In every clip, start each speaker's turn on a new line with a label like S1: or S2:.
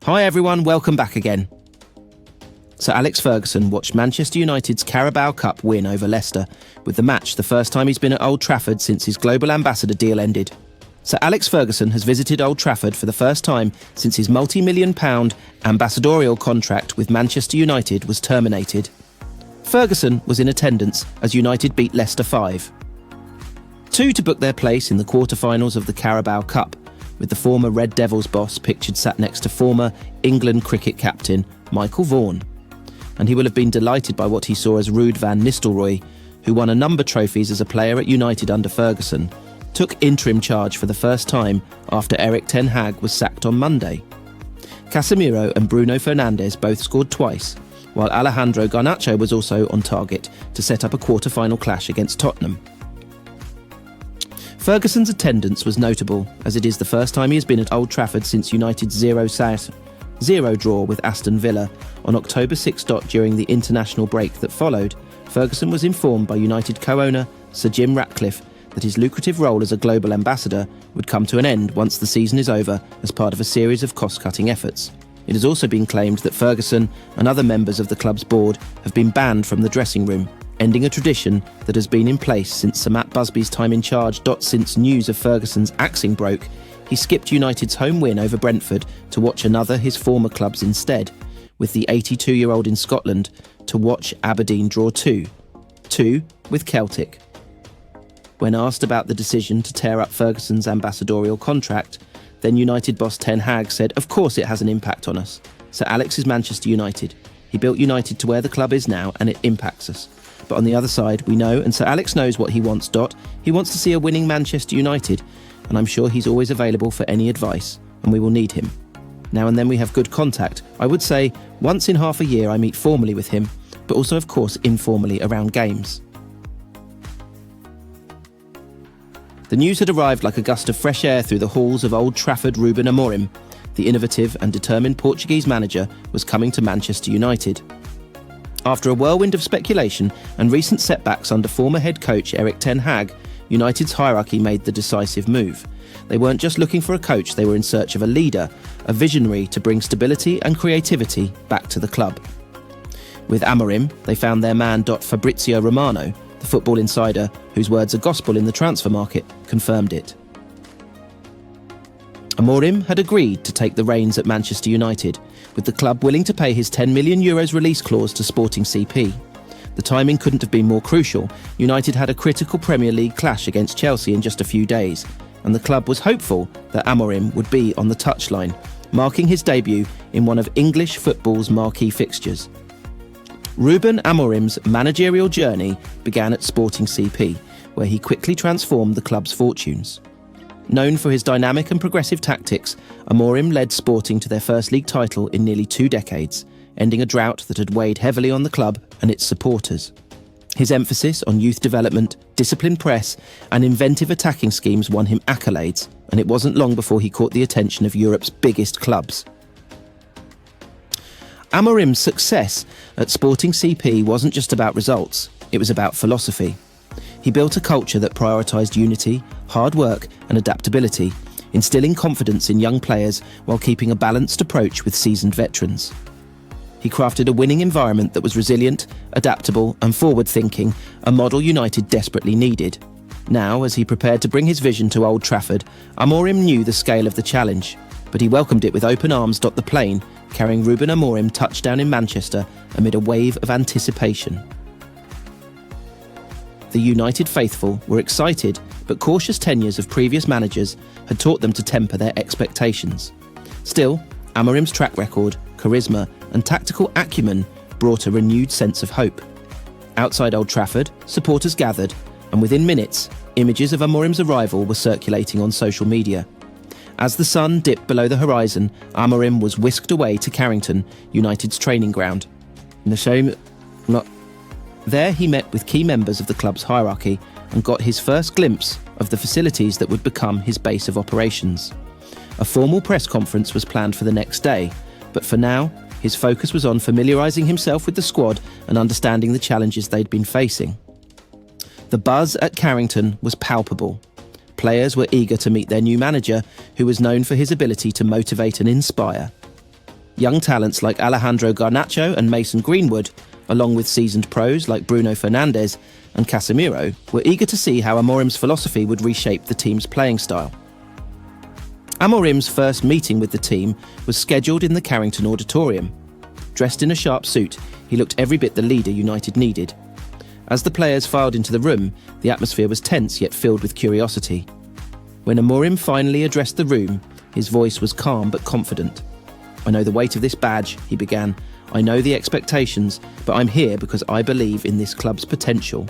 S1: Hi everyone, welcome back again. Sir Alex Ferguson watched Manchester United's Carabao Cup win over Leicester, with the match the first time he's been at Old Trafford since his global ambassador deal ended. Sir Alex Ferguson has visited Old Trafford for the first time since his multi-million-pound ambassadorial contract with Manchester United was terminated. Ferguson was in attendance as United beat Leicester 5-2 to book their place in the quarter-finals of the Carabao Cup, with the former Red Devils boss pictured sat next to former England cricket captain Michael Vaughan. And he will have been delighted by what he saw as Ruud van Nistelrooy, who won a number of trophies as a player at United under Ferguson, took interim charge for the first time after Erik Ten Hag was sacked on Monday. Casemiro and Bruno Fernandes both scored twice, while Alejandro Garnacho was also on target to set up a quarter-final clash against Tottenham. Ferguson's attendance was notable, as it is the first time he has been at Old Trafford since United's 0-0 draw with Aston Villa on October 6 during the international break that followed. Ferguson was informed by United co-owner Sir Jim Ratcliffe that his lucrative role as a global ambassador would come to an end once the season is over as part of a series of cost-cutting efforts. It has also been claimed that Ferguson and other members of the club's board have been banned from the dressing room, ending a tradition that has been in place since Sir Matt Busby's time in charge. Since news of Ferguson's axing broke, he skipped United's home win over Brentford to watch another his former clubs instead, with the 82-year-old in Scotland to watch Aberdeen draw 2-2 with Celtic. When asked about the decision to tear up Ferguson's ambassadorial contract, then United boss Ten Hag said, "Of course it has an impact on us. Sir Alex is Manchester United. He built United to where the club is now, and it impacts us. But on the other side, we know, and Sir Alex knows what he wants. He wants to see a winning Manchester United, and I'm sure he's always available for any advice, and we will need him. Now and then we have good contact. I would say once in half a year I meet formally with him, but also of course informally around games." The news had arrived like a gust of fresh air through the halls of Old Trafford. Ruben Amorim, the innovative and determined Portuguese manager, was coming to Manchester United. After a whirlwind of speculation and recent setbacks under former head coach Erik Ten Hag, United's hierarchy made the decisive move. They weren't just looking for a coach, they were in search of a leader, a visionary to bring stability and creativity back to the club. With Amorim, they found their man. Fabrizio Romano, the football insider, whose words are gospel in the transfer market, confirmed it. Amorim had agreed to take the reins at Manchester United, with the club willing to pay his €10 million release clause to Sporting CP. The timing couldn't have been more crucial. United had a critical Premier League clash against Chelsea in just a few days, and the club was hopeful that Amorim would be on the touchline, marking his debut in one of English football's marquee fixtures. Ruben Amorim's managerial journey began at Sporting CP, where he quickly transformed the club's fortunes. Known for his dynamic and progressive tactics, Amorim led Sporting to their first league title in nearly 2 decades, ending a drought that had weighed heavily on the club and its supporters. His emphasis on youth development, disciplined press, and inventive attacking schemes won him accolades, and it wasn't long before he caught the attention of Europe's biggest clubs. Amorim's success at Sporting CP wasn't just about results, it was about philosophy. He built a culture that prioritised unity, hard work and adaptability, instilling confidence in young players while keeping a balanced approach with seasoned veterans. He crafted a winning environment that was resilient, adaptable and forward-thinking, a model United desperately needed. Now, as he prepared to bring his vision to Old Trafford, Amorim knew the scale of the challenge, but he welcomed it with open arms. The plane, carrying Ruben Amorim, touched down in Manchester amid a wave of anticipation. The United faithful were excited, but cautious tenures of previous managers had taught them to temper their expectations. Still, Amorim's track record, charisma and tactical acumen brought a renewed sense of hope. Outside Old Trafford, supporters gathered, and within minutes, images of Amorim's arrival were circulating on social media. As the sun dipped below the horizon, Amorim was whisked away to Carrington, United's training ground. There he met with key members of the club's hierarchy and got his first glimpse of the facilities that would become his base of operations. A formal press conference was planned for the next day, but for now, his focus was on familiarising himself with the squad and understanding the challenges they'd been facing. The buzz at Carrington was palpable. Players were eager to meet their new manager, who was known for his ability to motivate and inspire. Young talents like Alejandro Garnacho and Mason Greenwood, along with seasoned pros like Bruno Fernandes and Casemiro, were eager to see how Amorim's philosophy would reshape the team's playing style. Amorim's first meeting with the team was scheduled in the Carrington Auditorium. Dressed in a sharp suit, he looked every bit the leader United needed. As the players filed into the room, the atmosphere was tense yet filled with curiosity. When Amorim finally addressed the room, his voice was calm but confident. "I know the weight of this badge," he began. "I know the expectations, but I'm here because I believe in this club's potential.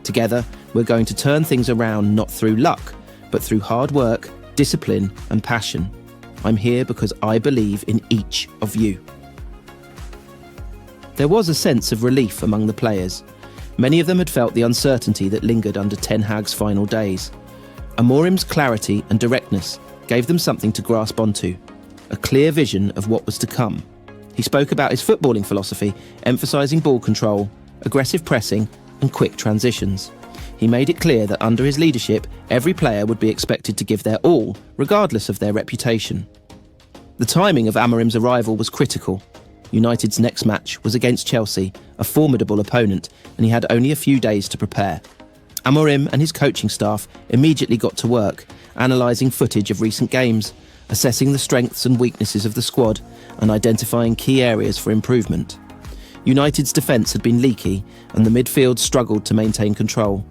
S1: Together, we're going to turn things around not through luck, but through hard work, discipline and passion. I'm here because I believe in each of you." There was a sense of relief among the players. Many of them had felt the uncertainty that lingered under Ten Hag's final days. Amorim's clarity and directness gave them something to grasp onto, a clear vision of what was to come. He spoke about his footballing philosophy, emphasising ball control, aggressive pressing and quick transitions. He made it clear that under his leadership, every player would be expected to give their all, regardless of their reputation. The timing of Amorim's arrival was critical. United's next match was against Chelsea, a formidable opponent, and he had only a few days to prepare. Amorim and his coaching staff immediately got to work, analysing footage of recent games, assessing the strengths and weaknesses of the squad, and identifying key areas for improvement. United's defence had been leaky, and the midfield struggled to maintain control.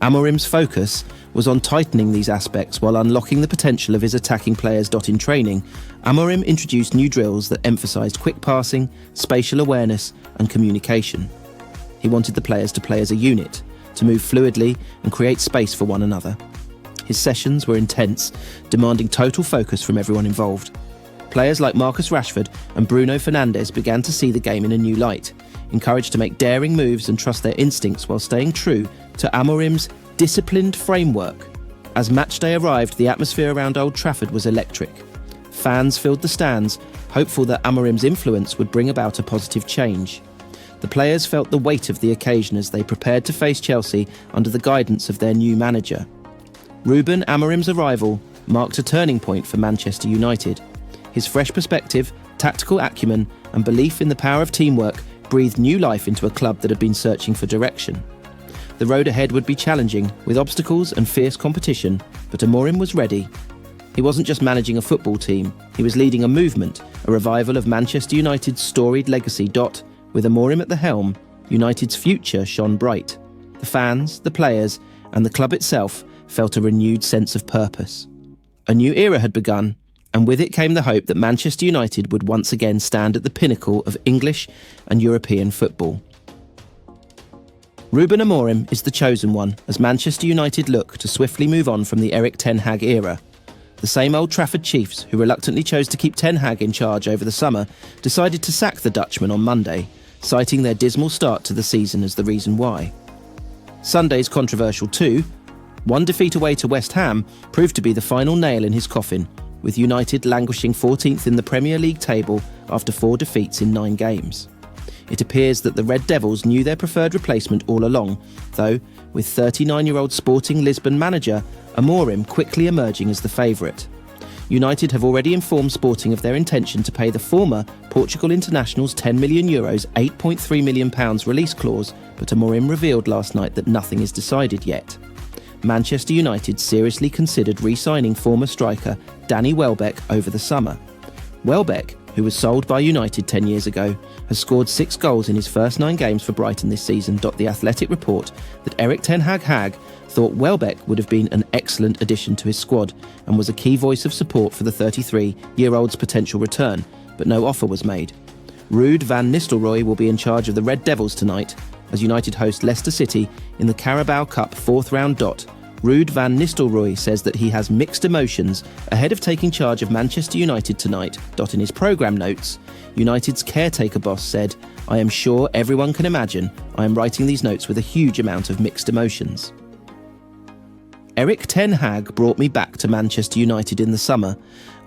S1: Amorim's focus was on tightening these aspects while unlocking the potential of his attacking players. In training, Amorim introduced new drills that emphasised quick passing, spatial awareness and communication. He wanted the players to play as a unit, to move fluidly and create space for one another. His sessions were intense, demanding total focus from everyone involved. Players like Marcus Rashford and Bruno Fernandes began to see the game in a new light, encouraged to make daring moves and trust their instincts while staying true to Amorim's disciplined framework. As matchday arrived, the atmosphere around Old Trafford was electric. Fans filled the stands, hopeful that Amorim's influence would bring about a positive change. The players felt the weight of the occasion as they prepared to face Chelsea under the guidance of their new manager. Ruben Amorim's arrival marked a turning point for Manchester United. His fresh perspective, tactical acumen and belief in the power of teamwork breathed new life into a club that had been searching for direction. The road ahead would be challenging, with obstacles and fierce competition, but Amorim was ready. He wasn't just managing a football team, he was leading a movement, a revival of Manchester United's storied legacy. With Amorim at the helm, United's future shone bright. The fans, the players, and the club itself felt a renewed sense of purpose. A new era had begun, and with it came the hope that Manchester United would once again stand at the pinnacle of English and European football. Ruben Amorim is the chosen one as Manchester United look to swiftly move on from the Erik Ten Hag era. The same Old Trafford chiefs who reluctantly chose to keep Ten Hag in charge over the summer decided to sack the Dutchman on Monday, citing their dismal start to the season as the reason why. Sunday's controversial 2-1 defeat away to West Ham proved to be the final nail in his coffin, with United languishing 14th in the Premier League table after 4 defeats in 9 games. It appears that the Red Devils knew their preferred replacement all along, though, with 39-year-old Sporting Lisbon manager Amorim quickly emerging as the favourite. United have already informed Sporting of their intention to pay the former Portugal international's €10 million, £8.3 million release clause, but Amorim revealed last night that nothing is decided yet. Manchester United seriously considered re-signing former striker Danny Welbeck over the summer. Welbeck, who was sold by United 10 years ago, has scored 6 goals in his first 9 games for Brighton this season. The Athletic report that Erik Ten Hag thought Welbeck would have been an excellent addition to his squad and was a key voice of support for the 33-year-old's potential return, but no offer was made. Ruud van Nistelrooy will be in charge of the Red Devils tonight as United host Leicester City in the Carabao Cup 4th round. Ruud van Nistelrooy says that he has mixed emotions ahead of taking charge of Manchester United tonight. In his programme notes, United's caretaker boss said, "I am sure everyone can imagine I am writing these notes with a huge amount of mixed emotions. Erik Ten Hag brought me back to Manchester United in the summer,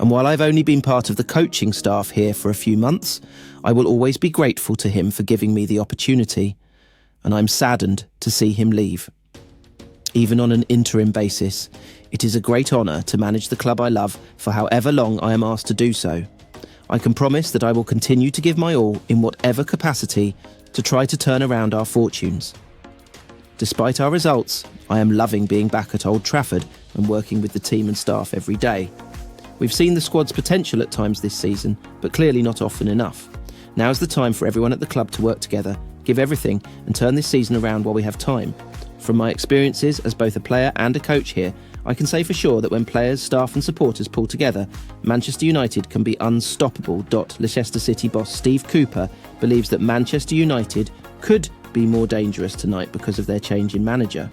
S1: and while I've only been part of the coaching staff here for a few months, I will always be grateful to him for giving me the opportunity, and I'm saddened to see him leave. Even on an interim basis, it is a great honour to manage the club I love for however long I am asked to do so. I can promise that I will continue to give my all in whatever capacity to try to turn around our fortunes. Despite our results, I am loving being back at Old Trafford and working with the team and staff every day. We've seen the squad's potential at times this season, but clearly not often enough. Now's the time for everyone at the club to work together, give everything and turn this season around while we have time. From my experiences as both a player and a coach here, I can say for sure that when players, staff and supporters pull together, Manchester United can be unstoppable. Leicester City boss Steve Cooper believes that Manchester United could be more dangerous tonight because of their change in manager.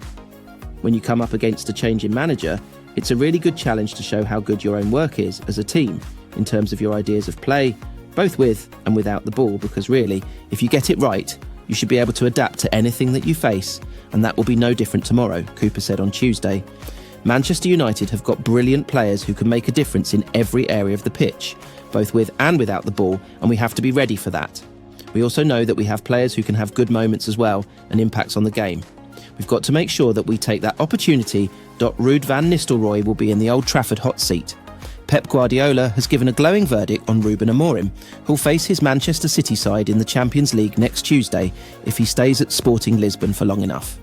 S1: When you come up against a change in manager, it's a really good challenge to show how good your own work is as a team in terms of your ideas of play, both with and without the ball, because really, if you get it right, you should be able to adapt to anything that you face, and that will be no different tomorrow, Cooper said on Tuesday. Manchester United have got brilliant players who can make a difference in every area of the pitch, both with and without the ball, and we have to be ready for that. We also know that we have players who can have good moments as well and impacts on the game. We've got to make sure that we take that opportunity. Ruud van Nistelrooy will be in the Old Trafford hot seat. Pep Guardiola has given a glowing verdict on Ruben Amorim, who'll face his Manchester City side in the Champions League next Tuesday if he stays at Sporting Lisbon for long enough.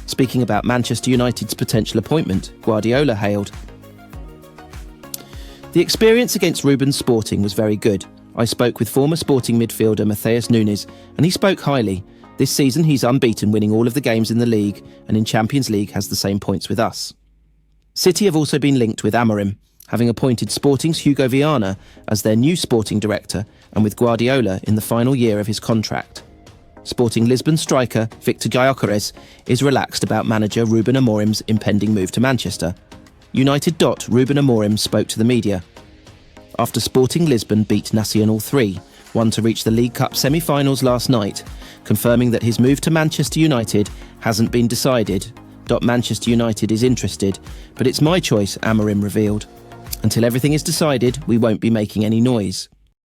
S1: Speaking about Manchester United's potential appointment, Guardiola hailed, "The experience against Ruben's Sporting was very good. I spoke with former Sporting midfielder Matheus Nunes, and he spoke highly. This season he's unbeaten, winning all of the games in the league, and in Champions League has the same points with us." City have also been linked with Amorim, having appointed Sporting's Hugo Viana as their new sporting director, and with Guardiola in the final year of his contract. Sporting Lisbon striker Victor Gyökeres is relaxed about manager Ruben Amorim's impending move to Manchester. United. Ruben Amorim spoke to the media after Sporting Lisbon beat Nacional 3-1 to reach the League Cup semi-finals last night, confirming that his move to Manchester United hasn't been decided. Manchester United is interested, but it's my choice, Amorim revealed. Until everything is decided, we won't be making any noise.